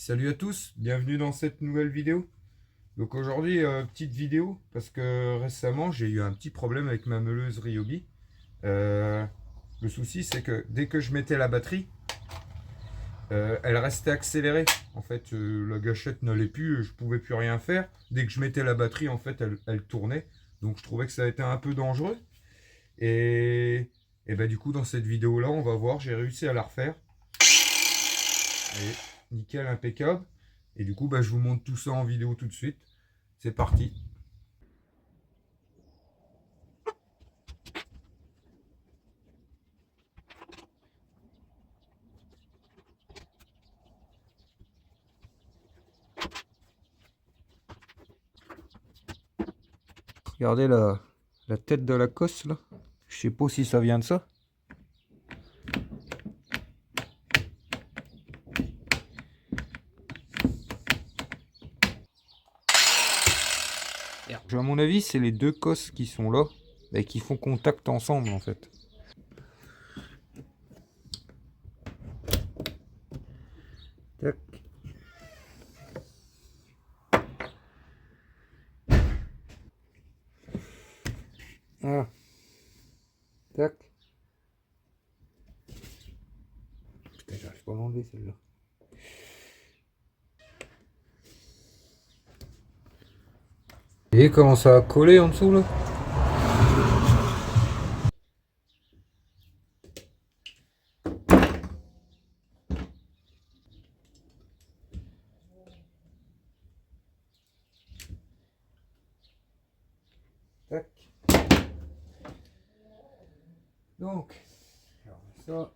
Salut à tous, bienvenue dans cette nouvelle vidéo. Donc aujourd'hui, petite vidéo parce que récemment j'ai eu un petit problème avec ma meuleuse Ryobi. Euh, le souci c'est que dès que je mettais la batterie, elle restait accélérée. En fait, la gâchette n'allait plus, je pouvais plus rien faire. Dès que je mettais la batterie, en fait, elle tournait. Donc je trouvais que ça a été un peu dangereux. Et, et bah, du coup, dans cette vidéo là, on va voir, j'ai réussi à la refaire. Allez, nickel, impeccable. Et du coup, bah, je vous montre tout ça en vidéo tout de suite. C'est parti. Regardez la tête de la cosse là. Je sais pas si ça vient de ça. À mon avis, c'est les deux cosses qui sont là et qui font contact ensemble en fait. Tac. Ah. Tac. Putain, j'arrive pas à l'enlever celle-là. Vous voyez comment ça a collé en dessous là? Tac. Donc, alors ça.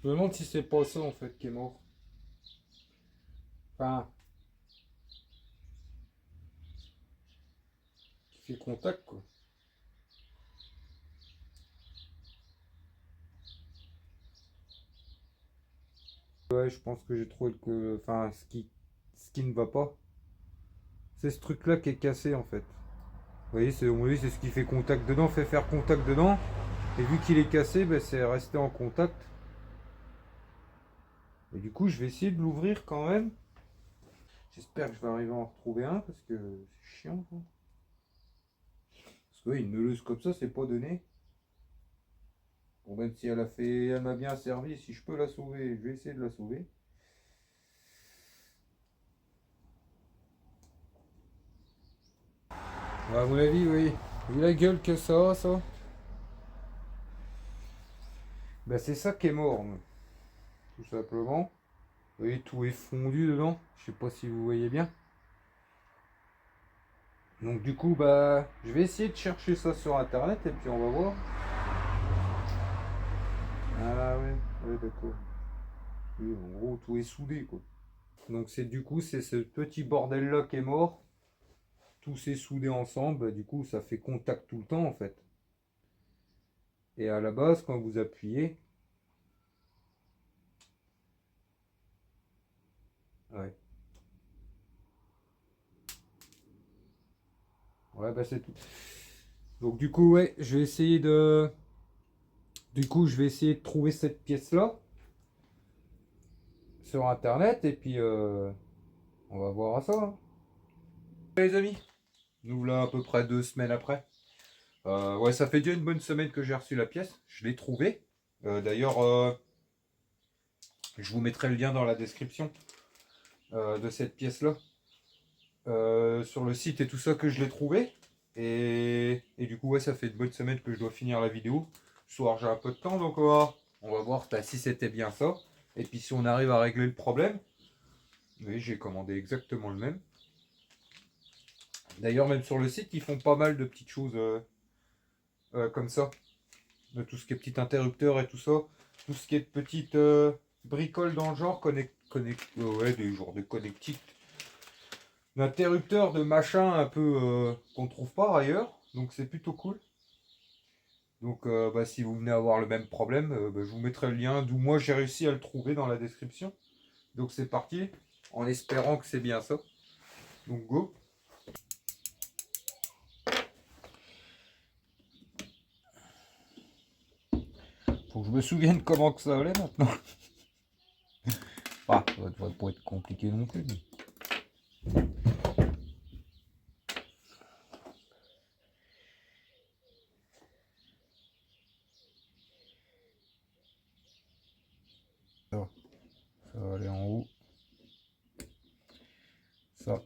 Je me demande si c'est pas ça en fait qui est mort. Enfin, qui fait contact quoi. Ouais, je pense que j'ai trouvé que. Enfin, ce qui ne va pas. C'est ce truc là qui est cassé en fait. Vous voyez, c'est ce qui fait contact dedans, fait faire contact dedans. Et vu qu'il est cassé, ben, c'est resté en contact. Et du coup, je vais essayer de l'ouvrir quand même. J'espère que je vais arriver à en retrouver un parce que c'est chiant. Quoi. Parce que ouais, une meuleuse comme ça, c'est pas donné. Bon, même si elle m'a bien servi, si je peux la sauver, je vais essayer de la sauver. Ouais, à mon avis, oui. Vu la gueule que ça a, ça. Ben, c'est ça qui est mort, tout simplement. Vous voyez, tout est fondu dedans. Je sais pas si vous voyez bien. Donc du coup, bah, je vais essayer de chercher ça sur internet et puis on va voir. Ah ouais, ouais d'accord. Oui, en gros, tout est soudé quoi. Donc c'est du coup, c'est ce petit bordel là qui est mort. Tout s'est soudé ensemble, bah, du coup, ça fait contact tout le temps en fait. Et à la base, quand vous appuyez, ouais, ouais, bah c'est tout. Donc du coup, ouais, je vais essayer de, du coup, je vais essayer de trouver cette pièce là sur internet et puis on va voir à ça. Hein. Les amis, nous là à peu près 2 semaines après. Ouais, ça fait déjà une bonne semaine que j'ai reçu la pièce. Je l'ai trouvée. D'ailleurs, je vous mettrai le lien dans la description de cette pièce-là. Sur le site et tout ça que je l'ai trouvé. Et du coup, ouais, ça fait une bonne semaine que je dois finir la vidéo. Ce soir, j'ai un peu de temps, donc on va voir si c'était bien ça. Et puis si on arrive à régler le problème. Oui, j'ai commandé exactement le même. D'ailleurs, même sur le site, ils font pas mal de petites choses comme ça. De tout ce qui est petit interrupteur et tout ça. Tout ce qui est de petites bricoles dans le genre, ouais, des genres de connectiques, d'interrupteurs, de machins un peu qu'on trouve pas ailleurs. Donc c'est plutôt cool. Donc bah, si vous venez avoir le même problème, bah, je vous mettrai le lien d'où moi j'ai réussi à le trouver dans la description. Donc c'est parti, en espérant que c'est bien ça. Donc go. Faut que je me souvienne comment que ça allait maintenant. Ah, ça devrait pas être compliqué non plus. Ça va aller en haut. Ça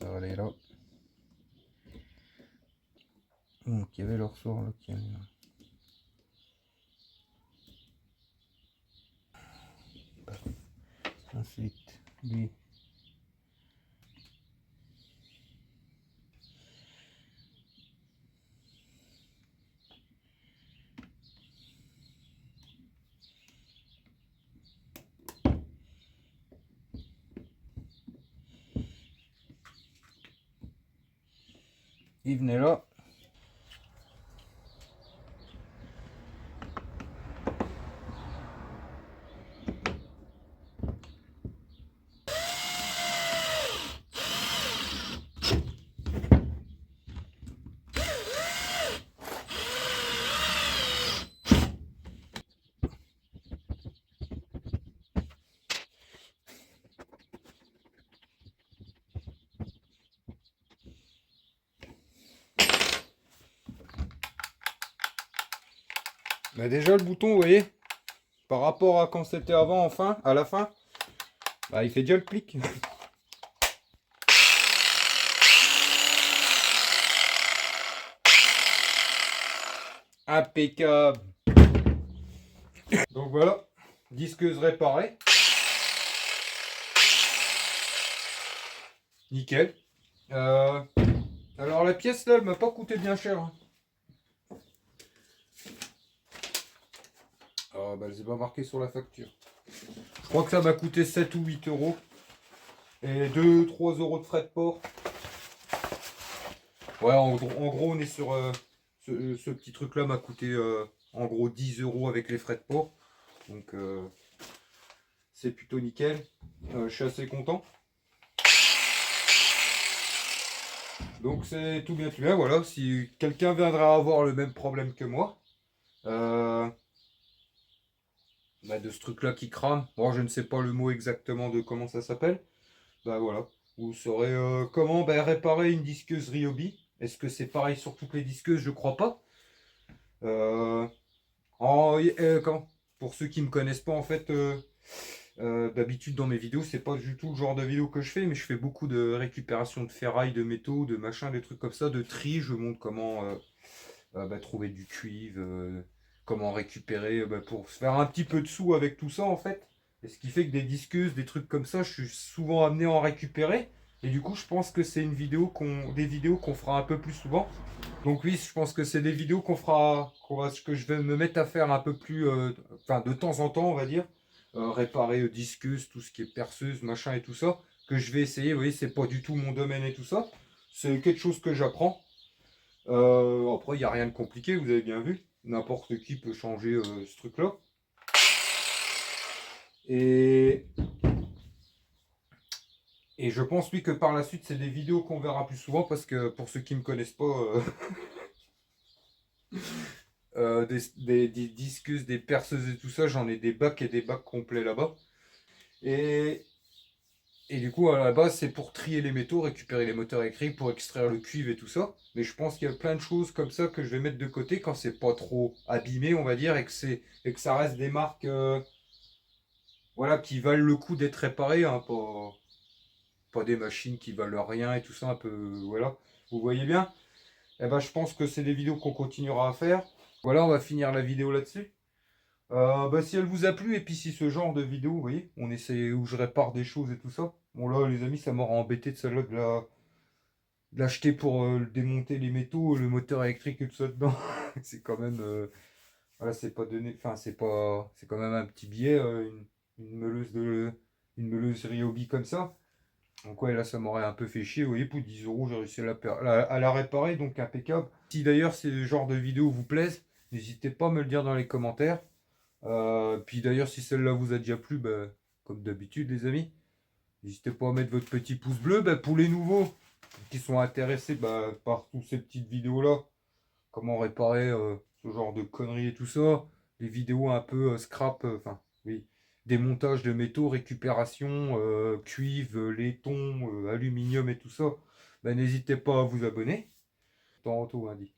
va aller là. Donc il y avait le ressort là qui est là. Ensuite, lui. Il venait là. Bah déjà le bouton, vous voyez, par rapport à quand c'était avant, enfin, à la fin, bah il fait déjà le clic. Impeccable. Donc voilà, disqueuse réparée. Nickel. Alors la pièce là, elle m'a pas coûté bien cher. Hein. Ah bah c'est pas marqué sur la facture. Je crois que ça m'a coûté 7 ou 8 euros. Et 2-3 euros de frais de port. Ouais, en gros on est sur... ce petit truc là m'a coûté en gros 10 euros avec les frais de port. Donc c'est plutôt nickel. Je suis assez content. Donc c'est tout bien, voilà. Si quelqu'un viendra avoir le même problème que moi, bah de ce truc là qui crame, bon je ne sais pas le mot exactement de comment ça s'appelle, bah voilà. Vous saurez comment réparer une disqueuse Ryobi. Est-ce que c'est pareil sur toutes les disqueuses? Je crois pas. Quand pour ceux qui me connaissent pas en fait, d'habitude dans mes vidéos c'est pas du tout le genre de vidéo que je fais, mais je fais beaucoup de récupération de ferraille, de métaux, de machin, des trucs comme ça, de tri. Je montre comment trouver du cuivre, comment récupérer pour se faire un petit peu de sous avec tout ça en fait. Et ce qui fait que des disqueuses, des trucs comme ça, je suis souvent amené à en récupérer. Et du coup je pense que c'est une vidéo des vidéos qu'on fera un peu plus souvent. Donc oui, je pense que c'est des vidéos que je vais me mettre à faire un peu plus, enfin de temps en temps, on va dire, réparer disqueuse, tout ce qui est perceuse, machin et tout ça, que je vais essayer. Vous voyez, c'est pas du tout mon domaine et tout ça. C'est quelque chose que j'apprends. Après, il n'y a rien de compliqué, vous avez bien vu. N'importe qui peut changer ce truc-là. Et je pense, oui, que par la suite, c'est des vidéos qu'on verra plus souvent parce que pour ceux qui ne me connaissent pas, des disqueuses, des perceuses et tout ça, j'en ai des bacs et des bacs complets là-bas. Et, du coup, à la base, c'est pour trier les métaux, récupérer les moteurs électriques, pour extraire le cuivre et tout ça. Mais je pense qu'il y a plein de choses comme ça que je vais mettre de côté quand c'est pas trop abîmé, on va dire, et que ça reste des marques voilà, qui valent le coup d'être réparées, hein, pas des machines qui valent rien et tout ça, un peu, voilà. Vous voyez bien? Eh ben, je pense que c'est des vidéos qu'on continuera à faire. Voilà, on va finir la vidéo là-dessus. Si elle vous a plu, et puis si ce genre de vidéo, vous voyez, on essaie où je répare des choses et tout ça. Bon là, les amis, ça m'aura embêté de celle-là de l'acheter pour démonter les métaux, le moteur électrique et tout ça dedans. C'est quand même, voilà, c'est pas donné, enfin c'est quand même un petit billet, une meuleuse une meuleuse Ryobi comme ça. Donc ouais, là, ça m'aurait un peu fait chier. Vous voyez, pour 10 euros, j'ai réussi à la réparer, donc impeccable. Si d'ailleurs ce genre de vidéo vous plaise, n'hésitez pas à me le dire dans les commentaires. Puis d'ailleurs, si celle-là vous a déjà plu, comme d'habitude, les amis, n'hésitez pas à mettre votre petit pouce bleu. Pour les nouveaux qui sont intéressés par toutes ces petites vidéos-là, comment réparer ce genre de conneries et tout ça, les vidéos un peu scrap, enfin, oui, démontage de métaux, récupération, cuivre, laiton, aluminium et tout ça, bah, n'hésitez pas à vous abonner. Tantôt, hein, dit.